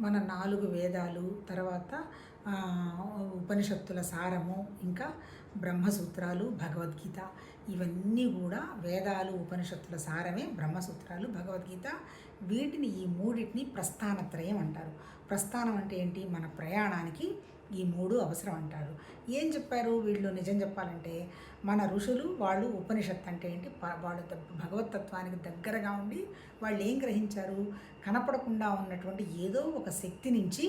మన 4 వేదాలు, తర్వాత ఉపనిషత్తుల సారము, ఇంకా బ్రహ్మసూత్రాలు, భగవద్గీత, ఇవన్నీ కూడా వేదాలు, ఉపనిషత్తుల సారమే బ్రహ్మసూత్రాలు, భగవద్గీత. వీటిని ఈ మూడింటిని ప్రస్థానత్రయం అంటారు. ప్రస్థానం అంటే ఏంటి? మన ప్రయాణానికి ఈ 3 అవసరం అంటారు. ఏం చెప్పారు వీళ్ళు? నిజం చెప్పాలంటే మన ఋషులు వాళ్ళు ఉపనిషత్తు అంటే ఏంటి, వాళ్ళు భగవతత్వానికి దగ్గరగా ఉండి వాళ్ళు ఏం గ్రహించారు? కనపడకుండా ఉన్నటువంటి ఏదో ఒక శక్తి నుంచి,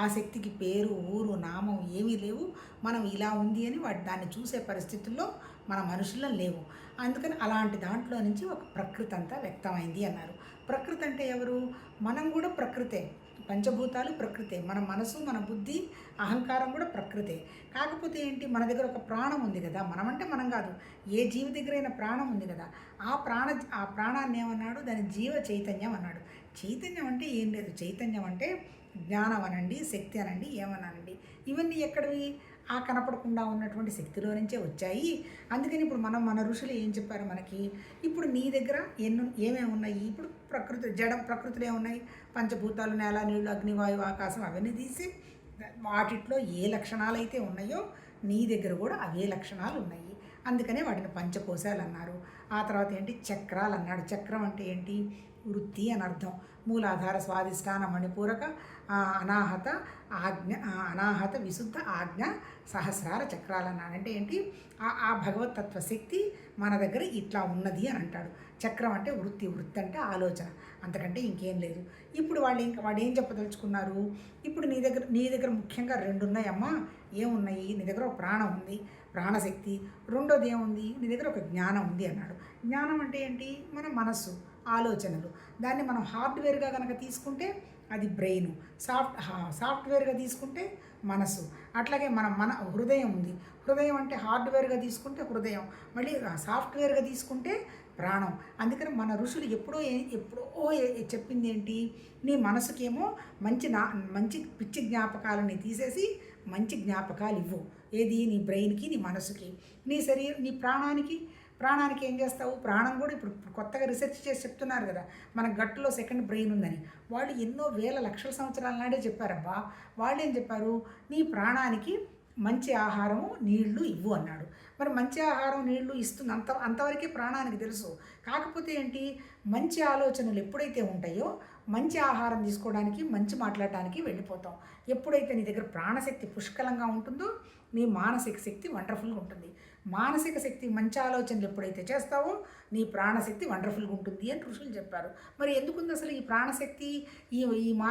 ఆ శక్తికి పేరు, ఊరు, నామం ఏమీ లేవు, మనం ఇలా ఉంది అని దాన్ని చూసే పరిస్థితుల్లో మన మనుషుల్లో లేవు. అందుకని అలాంటి దాంట్లో నుంచి ఒక ప్రకృతి అంతా వ్యక్తమైంది అన్నారు. ప్రకృతి అంటే ఎవరు? మనం కూడా ప్రకృతే. పంచభూతాలు ప్రకృతే. మన మనసు, మన బుద్ధి, అహంకారం కూడా ప్రకృతే. కాకపోతే ఏంటి? మన దగ్గర ఒక ప్రాణం ఉంది కదా. మనమంటే మనం కాదు, ఏ జీవి దగ్గరైనా ప్రాణం ఉంది కదా. ఆ ప్రాణాన్ని ఏమన్నాడు? దాని జీవ చైతన్యం అన్నాడు. చైతన్యం అంటే ఏం లేదు. చైతన్యం అంటే జ్ఞానం అనండి, శక్తి అనండి, ఏమన్నానండి. ఇవన్నీ ఎక్కడివి? ఆ కనపడకుండా ఉన్నటువంటి శక్తిలో నుంచే వచ్చాయి. అందుకని ఇప్పుడు మన ఋషులు ఏం చెప్పారు మనకి? ఇప్పుడు నీ దగ్గర ఏమేమి ఉన్నాయి? ఇప్పుడు ప్రకృతిలో ఏమున్నాయి? పంచభూతాలు, నేల, నీళ్ళు, అగ్ని, వాయువు, ఆకాశం, అవన్నీ తీసి వాటిట్లో ఏ లక్షణాలు అయితే ఉన్నాయో నీ దగ్గర కూడా అవే లక్షణాలు ఉన్నాయి. అందుకనే వాటిని పంచకోశాలు అన్నారు. ఆ తర్వాత ఏంటి? చక్రాలు అన్నాడు. చక్రం అంటే ఏంటి? వృత్తి అని అర్థం. మూలాధార, స్వాధిష్టాన, మణిపూరక, అనాహత, ఆజ్ఞ, అనాహత, విశుద్ధ, ఆజ్ఞ, సహస్రార చక్రాలు అన్నాడు. అంటే ఏంటి? ఆ భగవతత్వ శక్తి మన దగ్గర ఇట్లా ఉన్నది అని అంటాడు. చక్రం అంటే వృత్తి అంటే ఆలోచన, అంతకంటే ఇంకేం లేదు. ఇప్పుడు వాళ్ళు ఏం చెప్పదలుచుకున్నారు? ఇప్పుడు నీ దగ్గర ముఖ్యంగా 2 ఉన్నాయమ్మా. ఏమున్నాయి? నీ దగ్గర ఒక ప్రాణం ఉంది, ప్రాణశక్తి. రెండోది ఏముంది? నీ దగ్గర ఒక జ్ఞానం ఉంది అన్నాడు. జ్ఞానం అంటే ఏంటి? మన మనస్సు, ఆలోచనలు. దాన్ని మనం హార్డ్వేర్గా కనుక తీసుకుంటే అది బ్రెయిన్, సాఫ్ట్వేర్గా తీసుకుంటే మనసు. అట్లాగే మన హృదయం ఉంది. హృదయం అంటే హార్డ్వేర్గా తీసుకుంటే హృదయం, మళ్ళీ సాఫ్ట్వేర్గా తీసుకుంటే ప్రాణం. అందుకని మన ఋషులు ఎప్పుడో చెప్పింది ఏంటి? నీ మనసుకేమో మంచి పిచ్చి జ్ఞాపకాలని తీసేసి మంచి జ్ఞాపకాలు ఇవ్వు. ఏది? నీ బ్రెయిన్కి, నీ మనసుకి. నీ ప్రాణానికి ఏం చేస్తావు? ప్రాణం కూడా ఇప్పుడు కొత్తగా రీసెర్చ్ చేసి చెప్తున్నారు కదా, మన గట్టులో సెకండ్ బ్రెయిన్ ఉందని. వాళ్ళు ఎన్నో వేల లక్షల సంవత్సరాల నాడే చెప్పారబ్బా. వాళ్ళు ఏం చెప్పారు? నీ ప్రాణానికి మంచి ఆహారము, నీళ్లు ఇవ్వు అన్నాడు. మరి మంచి ఆహారం, నీళ్లు ఇస్తుంది అంతవరకే ప్రాణానికి తెలుసు. కాకపోతే ఏంటి? మంచి ఆలోచనలు ఎప్పుడైతే ఉంటాయో మంచి ఆహారం తీసుకోవడానికి, మంచి మాట్లాడడానికి వెళ్ళిపోతాం. ఎప్పుడైతే నీ దగ్గర ప్రాణశక్తి పుష్కలంగా ఉంటుందో నీ మానసిక శక్తి వండర్ఫుల్గా ఉంటుంది. మానసిక శక్తి, మంచి ఆలోచనలు ఎప్పుడైతే చేస్తావో నీ ప్రాణశక్తి వండర్ఫుల్గా ఉంటుంది అని ఋషులు చెప్పారు. మరి ఎందుకుంది అసలు ఈ ప్రాణశక్తి? ఈ